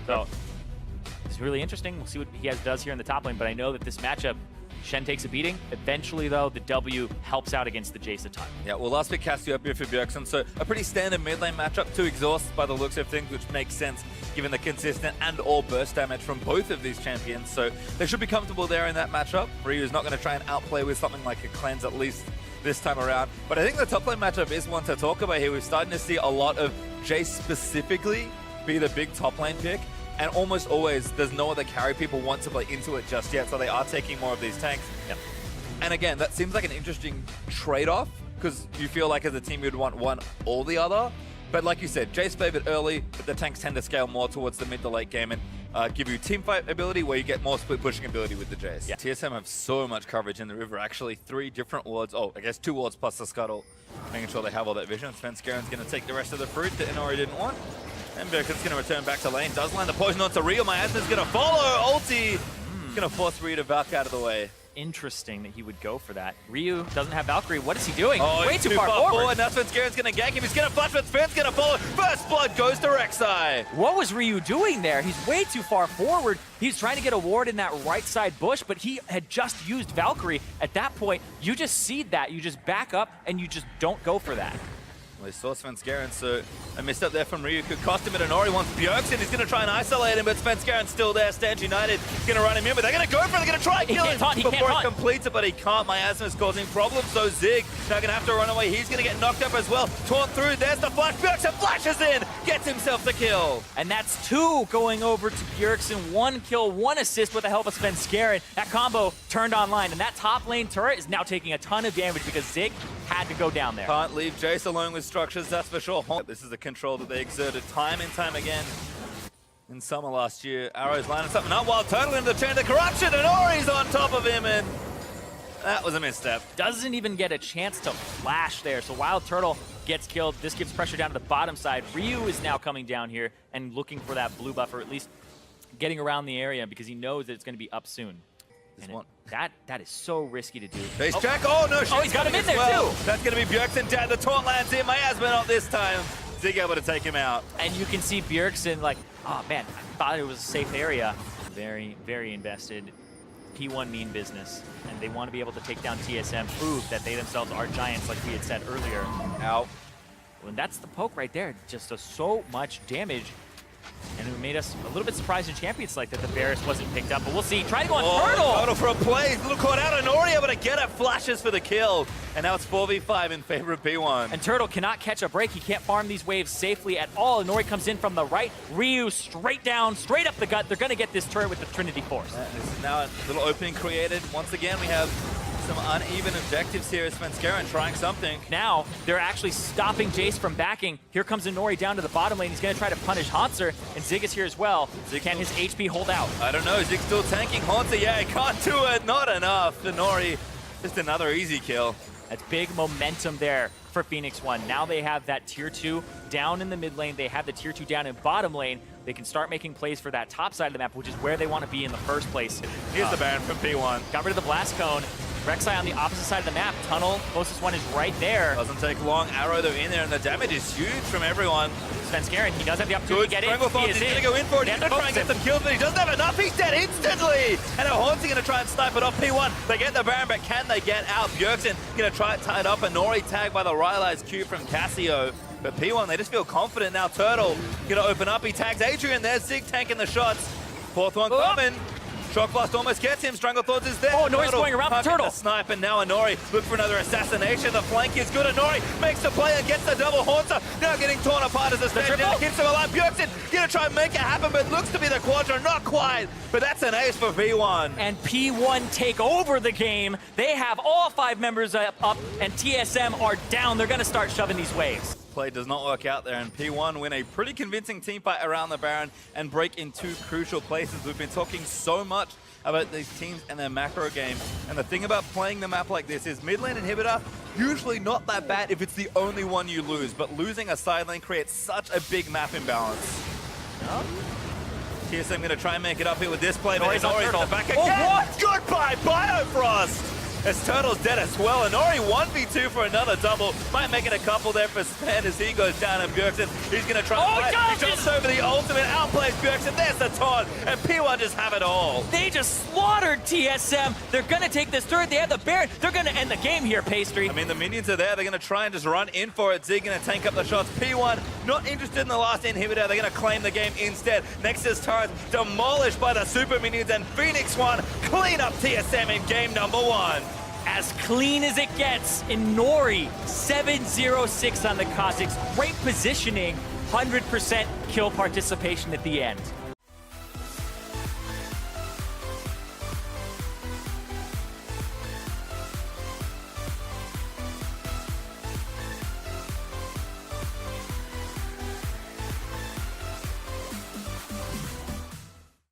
So it's really interesting. We'll see what he does here in the top lane, but I know that this matchup, Shen takes a beating. Eventually, though, the W helps out against the Jace a ton. Yeah, well, last pick Cassiopeia for Bjergsen, so a pretty standard mid lane matchup to exhaust by the looks of things, which makes sense given the consistent and all burst damage from both of these champions. So they should be comfortable there in that matchup. Ryu is not going to try and outplay with something like a cleanse, at least this time around. But I think the top lane matchup is one to talk about here. We're starting to see a lot of Jace specifically be the big top lane pick. And almost always, there's no other carry people want to play into it just yet, so they are taking more of these tanks. Yep. And again, that seems like an interesting trade-off, because you feel like as a team you'd want one or the other. But like you said, Jace favored early, but the tanks tend to scale more towards the mid to late game and give you team fight ability where you get more split pushing ability with the Jace. Yeah. TSM have so much coverage in the river, actually 3 different wards. Oh, I guess 2 wards plus the scuttle, making sure they have all that vision. Svenskaren's going to take the rest of the fruit that Inori didn't want. And Bjergsen's going to return back to lane. Does land the poison onto Ryu. Miasma's going to follow. Ulti. Going to force Ryu to Valk out of the way. Interesting that he would go for that. Ryu doesn't have Valkyrie. What is he doing? Oh, way too far forward. Now Svenskaren's going to gank him. He's going to flash, but Sven's going to follow. First blood goes to Rek'Sai. What was Ryu doing there? He's way too far forward. He's trying to get a ward in that right side bush, but he had just used Valkyrie. At that point, you just seed that. You just back up, and you just don't go for that. Well, he saw Svenskaren, so a misstep there from Ryu could cost him. And Inori wants Bjergsen. He's going to try and isolate him, but Svenskaren's still there. Stand United. He's going to run him in, but they're going to go for it. They're going to try and kill him before he completes it, but he can't. Miasma's causing problems, so Zig now going to have to run away. He's going to get knocked up as well. Torn through. There's the flash. Bjergsen flashes in, gets himself the kill. And that's 2 going over to Bjergsen. 1 kill, 1 assist with the help of Svenskaren. That combo turned online, and that top lane turret is now taking a ton of damage because Zig had to go down there. Can't leave Jace alone with structures, that's for sure. This is the control that they exerted time and time again in summer last year. Arrow's lining something up while Turtle into the chain of corruption, and Ori's on top of him, and that was a misstep. Doesn't even get a chance to flash there, so Wild Turtle gets killed. This gives pressure down to the bottom side. Ryu is now coming down here and looking for that blue buff, or at least getting around the area because he knows that it's going to be up soon. That is so risky to do. Base check. Oh, no. Oh, he's got him in there, too. That's going to be Bjergsen dead. The taunt lands in. Miasma not this time. Zig able to take him out. And you can see Bjergsen like, oh, man, I thought it was a safe area. Very, very invested. P1 mean business. And they want to be able to take down TSM, prove that they themselves are giants like we had said earlier. Out. And that's the poke right there. Just does so much damage. And it made us a little bit surprised in Champions like that the Varus wasn't picked up, but we'll see. Try to go on Turtle! Turtle for a play. Little caught out. Inori able to get it. Flashes for the kill. And now it's 4v5 in favor of P1. And Turtle cannot catch a break. He can't farm these waves safely at all. Inori comes in from the right. Ryu straight down, straight up the gut. They're going to get this turret with the Trinity Force. This is now a little opening created. Once again, we have some uneven objectives here as Svenskaren trying something. Now, they're actually stopping Jace from backing. Here comes Inori down to the bottom lane. He's going to try to punish Hauntzer, and Zig is here as well. Can his HP hold out? I don't know. Zig's still tanking. Hauntzer, yeah, he can't do it. Not enough. Inori, just another easy kill. That's big momentum there for Phoenix One. Now they have that tier 2 down in the mid lane. They have the tier 2 down in bottom lane. They can start making plays for that top side of the map, which is where they want to be in the first place. Here's the Baron from P1. Got rid of the Blast Cone. Rek'Sai on the opposite side of the map. Tunnel, closest one is right there. Doesn't take long. Arrow though in there, and the damage is huge from everyone. Svenskaren, he does have the opportunity to get in. He's going to go in for it. He's going to try and get some kills, but he doesn't have enough. He's dead instantly. And now Hauntzer going to try and snipe it off P1. They get the Baron, but can they get out? Bjergsen going to try to tie it up. Inori tagged by the Rylai's Q from Cassio. But P1, they just feel confident now. Turtle going to open up. He tags Adrian there. Zig tanking the shots. Fourth one coming. Shock Blast almost gets him. Stranglethorns is there. Oh, Nori's going around the Turtle. The snipe, and now Inori look for another assassination. The flank is good. Inori makes the play and gets the double. Hauntzer now getting torn apart as the stand down. Keeps him alive. Bjergsen going to try and make it happen, but looks to be the Quadra. Not quite, but that's an ace for P1. And P1 take over the game. They have all 5 members up, and TSM are down. They're going to start shoving these waves. Play does not work out there, and P1 win a pretty convincing team fight around the Baron and break in 2 crucial places. We've been talking so much about these teams and their macro game, and the thing about playing the map like this is mid lane inhibitor, usually not that bad if it's the only one you lose, but losing a side lane creates such a big map imbalance. TSM going to try and make it up here with this play, but Nori's on the back again. Oh, what? Goodbye, Biofrost! as Turtle's dead as well. And Ori 1v2 for another double. Might make it a couple there for Sven as he goes down, and Bjergsen, he's going to try to fight. He jumps over the ultimate, outplays Bjergsen. There's the taunt, and P1 just have it all. They just slaughtered TSM. They're going to take this third. They have the Baron. They're going to end the game here, Pastry. I mean, the minions are there. They're going to try and just run in for it. Zig going to tank up the shots. P1 not interested in the last inhibitor. They're going to claim the game instead. Nexus turret demolished by the super minions, and Phoenix One clean up TSM in game number 1. As clean as it gets in Nori, 7-0-6 on the Kha'Zix. Great positioning, 100% kill participation at the end.